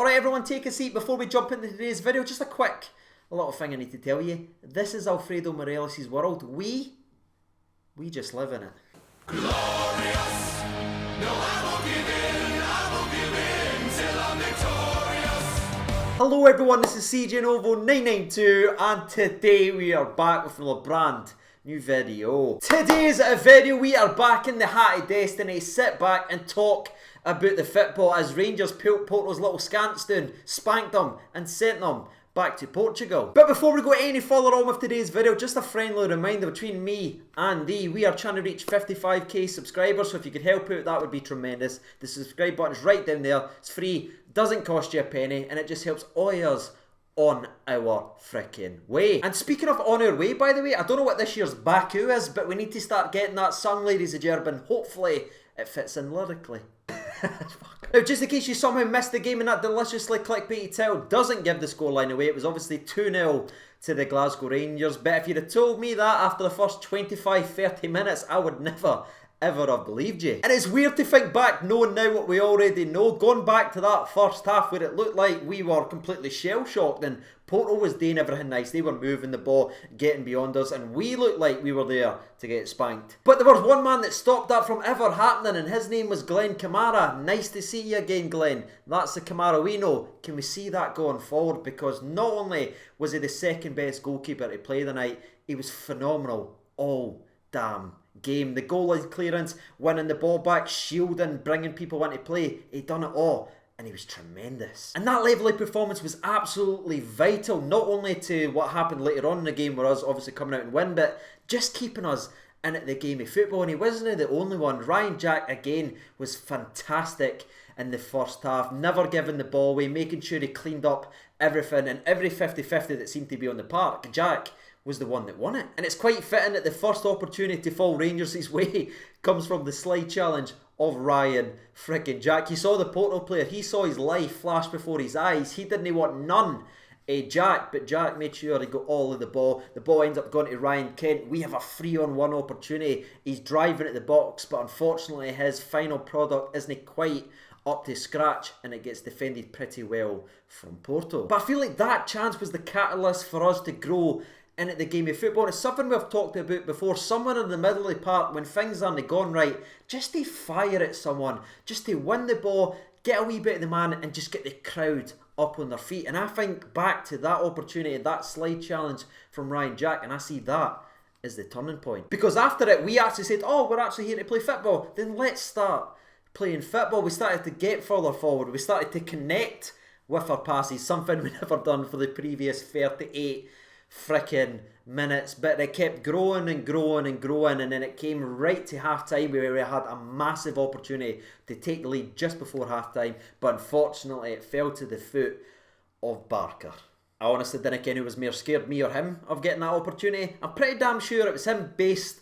Alright everyone, take a seat before we jump into today's video. Just a little thing I need to tell you. This is Alfredo Morelos' world. We just live in it. Glorious. No, I won't give in till I'm victorious. Hello everyone, this is CJ Novo 992 and today we are back with another brand new video. Today's video we are back in the Hat of Destiny. Sit back and talk about the football as Rangers pulled Porto's little scants down, spanked them and sent them back to Portugal. But before we go any further on with today's video, just a friendly reminder between me and thee, we are trying to reach 55k subscribers, so if you could help out that would be tremendous. The subscribe button is right down there, it's free, doesn't cost you a penny, and it just helps all of us on our freaking way. And speaking of on our way, by the way, I don't know what this year's Baku is, but we need to start getting that sung, ladies and gentlemen. Hopefully it fits in lyrically. Now, just in case you somehow missed the game and that deliciously clickbaity title doesn't give the scoreline away, it was obviously 2-0 to the Glasgow Rangers. But if you'd have told me that after the first 25-30 minutes, I would never ever have believed you. And it's weird to think back knowing now what we already know, going back to that first half where it looked like we were completely shell-shocked and Porto was doing everything nice. They were moving the ball, getting beyond us, and we looked like we were there to get spanked. But there was one man that stopped that from ever happening, and his name was Glenn Kamara. Nice to see you again, Glenn. That's the Kamara we know. Can we see that going forward? Because not only was he the second best goalkeeper to play the night, he was phenomenal all damn game. The goal line clearance, winning the ball back, shielding, bringing people into play. He done it all. And he was tremendous. And that level of performance was absolutely vital, not only to what happened later on in the game where us obviously coming out and win, but just keeping us in at the game of football. And he wasn't the only one. Ryan Jack again was fantastic in the first half, never giving the ball away, making sure he cleaned up everything, and every 50-50 that seemed to be on the park, Jack was the one that won it. And it's quite fitting that the first opportunity to fall Rangers' way comes from the slide challenge of Ryan frickin' Jack. You saw the Porto player, he saw his life flash before his eyes. He didn't want none of Jack, but Jack made sure he got all of the ball. The ball ends up going to Ryan Kent. We have a 3-on-1 opportunity. He's driving at the box, but unfortunately his final product isn't quite up to scratch and it gets defended pretty well from Porto. But I feel like that chance was the catalyst for us to grow in at the game of football. It's something we've talked about before. Somewhere in the middle of the park when things aren't gone right, just to fire at someone, just to win the ball, get a wee bit of the man and just get the crowd up on their feet. And I think back to that opportunity, that slide challenge from Ryan Jack, and I see that as the turning point. Because after it, we actually said, oh, we're actually here to play football. Then let's start playing football. We started to get further forward. We started to connect with our passes, something we never done for the previous 38 frickin' minutes, but it kept growing and growing and growing, and then it came right to half time where we had a massive opportunity to take the lead just before half time, but unfortunately it fell to the foot of Barker. I honestly didn't know who was more scared, me or him, of getting that opportunity. I'm pretty damn sure it was him based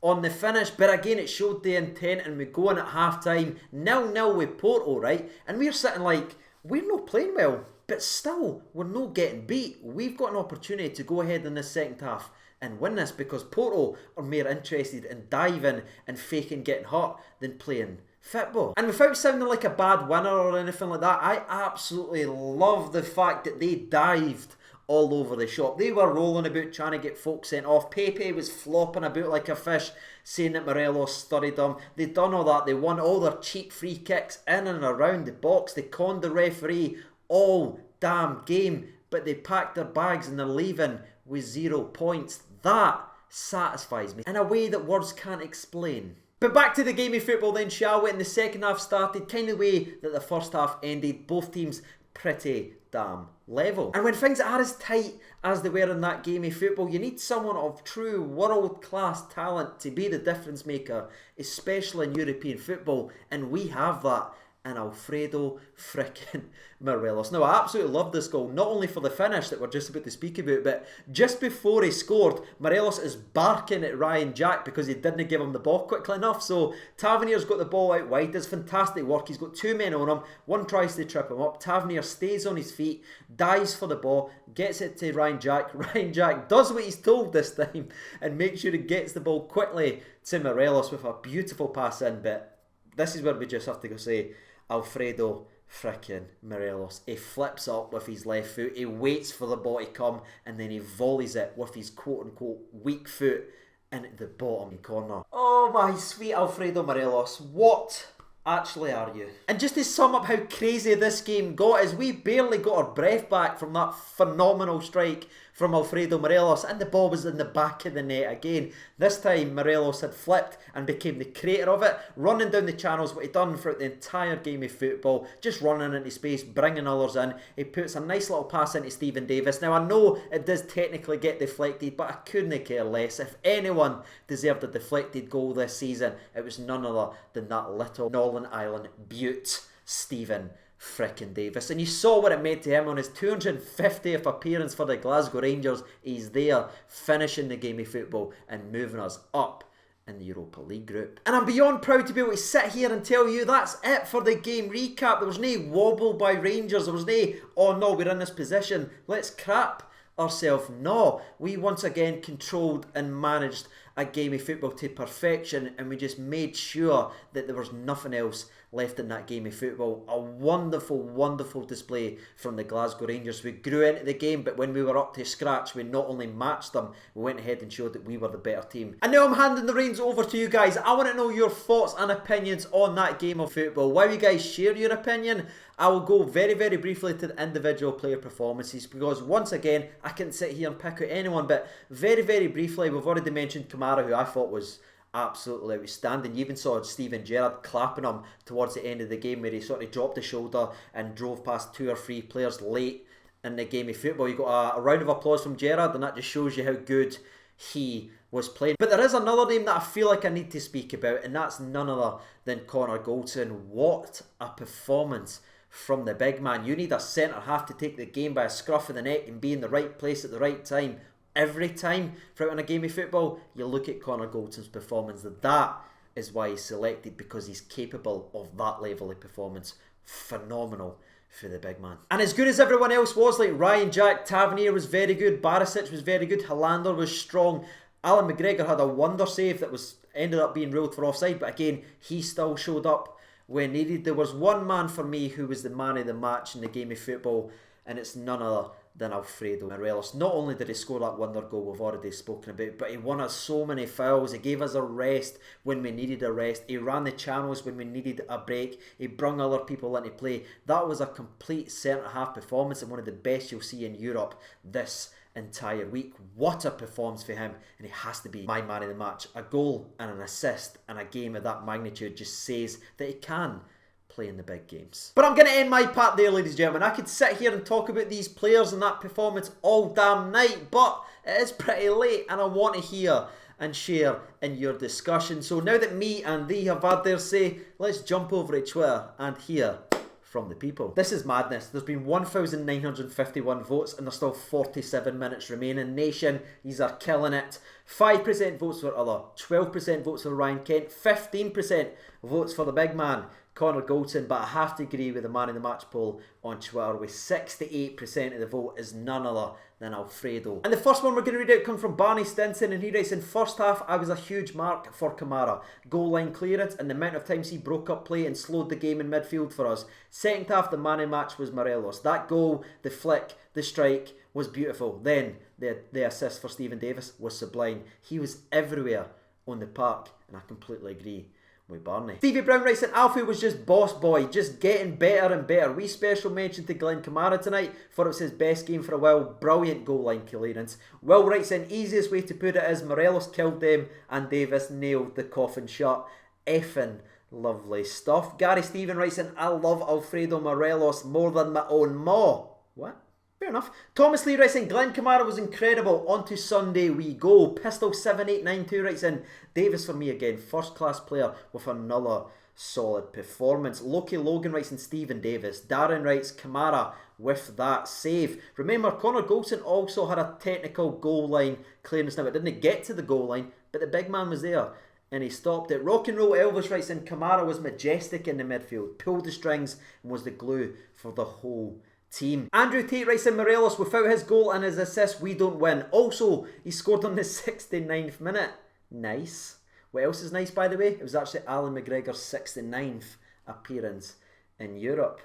on the finish, but again it showed the intent, and we go in at half time 0-0 with Porto, right? And we're sitting like, we're not playing well, but still, we're not getting beat. We've got an opportunity to go ahead in this second half and win this because Porto are more interested in diving and faking getting hurt than playing football. And without sounding like a bad winner or anything like that, I absolutely love the fact that they dived all over the shop. They were rolling about trying to get folks sent off. Pepe was flopping about like a fish, saying that Morelos studied them. They'd done all that. They won all their cheap free kicks in and around the box. They conned the referee all damn game, but they packed their bags and they're leaving with 0 points. That satisfies me in a way that words can't explain. But back to the game of football then, shall we? And the second half started kind of the way that the first half ended. Both teams pretty damn level. And when things are as tight as they were in that game of football, you need someone of true world-class talent to be the difference maker, especially in European football, and we have that in Alfredo frickin' Morelos. Now, I absolutely love this goal, not only for the finish that we're just about to speak about, but just before he scored, Morelos is barking at Ryan Jack because he didn't give him the ball quickly enough. So Tavernier's got the ball out wide, does fantastic work. He's got two men on him, one tries to trip him up. Tavernier stays on his feet, dives for the ball, gets it to Ryan Jack. Ryan Jack does what he's told this time and makes sure he gets the ball quickly to Morelos with a beautiful pass in. But this is where we just have to go say, Alfredo frickin' Morelos. He flips up with his left foot, he waits for the ball to come, and then he volleys it with his quote-unquote weak foot into the bottom corner. Oh my sweet Alfredo Morelos, what actually are you? And just to sum up how crazy this game got, is we barely got our breath back from that phenomenal strike from Alfredo Morelos, and the ball was in the back of the net again. This time Morelos had flipped and became the creator of it, running down the channels, what he'd done throughout the entire game of football, just running into space, bringing others in. He puts a nice little pass into Stephen Davis. Now I know it does technically get deflected, but I couldn't care less. If anyone deserved a deflected goal this season, it was none other than that little Northern Ireland beaut, Stephen frickin' Davis. And you saw what it meant to him on his 250th appearance for the Glasgow Rangers. He's there finishing the game of football and moving us up in the Europa League group. And I'm beyond proud to be able to sit here and tell you that's it for the game recap. There was no wobble by Rangers. There was no, oh no, we're in this position, let's crap ourselves. No, we once again controlled and managed a game of football to perfection, and we just made sure that there was nothing else left in that game of football. A wonderful, wonderful display from the Glasgow Rangers. We grew into the game, but when we were up to scratch, we not only matched them, we went ahead and showed that we were the better team. And now I'm handing the reins over to you guys. I want to know your thoughts and opinions on that game of football. While you guys share your opinion, I will go very, very briefly to the individual player performances, because once again, I can't sit here and pick out anyone, but very, very briefly, we've already mentioned Kamara, who I thought was absolutely outstanding. You even saw Steven Gerrard clapping him towards the end of the game, where he sort of dropped his shoulder and drove past 2 or 3 players late in the game of football. You got a round of applause from Gerrard, and that just shows you how good he was playing. But there is another name that I feel like I need to speak about, and that's none other than Connor Goldson. What a performance from the big man. You need a centre-half to take the game by a scruff of the neck and be in the right place at the right time. Every time throughout in a game of football, you look at Connor Goldson's performance. That is why he's selected, because he's capable of that level of performance. Phenomenal for the big man. And as good as everyone else was, like Ryan Jack, Tavernier was very good, Barisic was very good, Helander was strong, Alan McGregor had a wonder save that ended up being ruled for offside, but again, he still showed up when needed. There was one man for me who was the man of the match in the game of football, and it's none other than Alfredo Morelos. Not only did he score that wonder goal we've already spoken about, but he won us so many fouls. He gave us a rest when we needed a rest. He ran the channels when we needed a break. He brung other people into play. That was a complete centre-half performance, and one of the best you'll see in Europe this entire week. What a performance for him, and he has to be my man of the match. A goal and an assist and a game of that magnitude just says that he can play in the big games. But I'm going to end my part there, ladies and gentlemen. I could sit here and talk about these players and that performance all damn night, but it is pretty late and I want to hear and share in your discussion. So now that me and thee have had their say, let's jump over to Twitter and hear from the people. This is madness. There's been 1,951 votes and there's still 47 minutes remaining. Nation, these are killing it. 5% votes for other, 12% votes for Ryan Kent, 15% votes for the big man, Connor Goldson, but I have to agree with the man in the match poll on Twitter with 68% of the vote is none other than Alfredo. And the first one we're going to read out comes from Barney Stinson, and he writes, in first half I was a huge mark for Kamara. Goal line clearance and the amount of times he broke up play and slowed the game in midfield for us. Second half the man in match was Morelos. That goal, the flick, the strike was beautiful. Then the assist for Stephen Davis was sublime. He was everywhere on the park, and I completely agree with Barney. Stevie Brown writes that Alfie was just boss boy, just getting better and better. We special mention to Glenn Kamara tonight, for it was his best game for a while. Brilliant goal line clearance. Will writes in, easiest way to put it is Morelos killed them and Davis nailed the coffin shut. Effing lovely stuff. Gary Stephen writes in, I love Alfredo Morelos more than my own ma. What? Fair enough. Thomas Lee writes in, Glenn Kamara was incredible. On to Sunday we go. Pistol 7892 writes in, Davis for me again. First class player with another solid performance. Loki Logan writes in, Stephen Davis. Darren writes, Kamara with that save. Remember, Connor Goldson also had a technical goal line clearance. Now it didn't get to the goal line, but the big man was there and he stopped it. Rock and Roll Elvis writes in, Kamara was majestic in the midfield. Pulled the strings and was the glue for the whole team. Andrew Tate writes in, Morelos, without his goal and his assist we don't win. Also, he scored on the 69th minute. Nice. What else is nice, by the way? It was actually Alan McGregor's 69th appearance in Europe.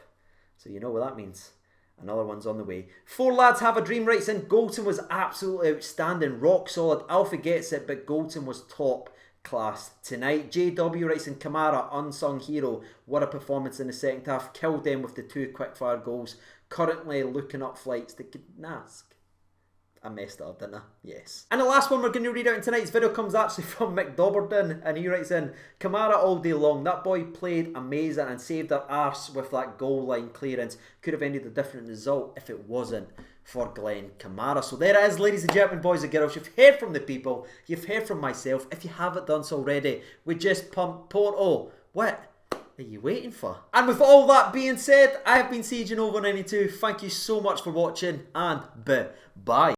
So you know what that means. Another one's on the way. 4 lads have a dream, writes in. Goldson was absolutely outstanding. Rock solid. Alfie gets it, but Goldson was top class tonight. JW writes in. Kamara, unsung hero. What a performance in the second half. Killed them with the 2 quickfire goals. Currently looking up flights to Gdansk. I messed it up, didn't I? Yes. And the last one we're going to read out in tonight's video comes actually from Mick Dobberden, and he writes in, Kamara all day long. That boy played amazing and saved our arse with that goal line clearance. Could have ended a different result if it wasn't for Glenn Kamara. So there it is, ladies and gentlemen, boys and girls. You've heard from the people. You've heard from myself. If you haven't done so already, we just pumped Porto. What are you waiting for? And with all that being said, I have been CJ Novo92. Thank you so much for watching, and bye.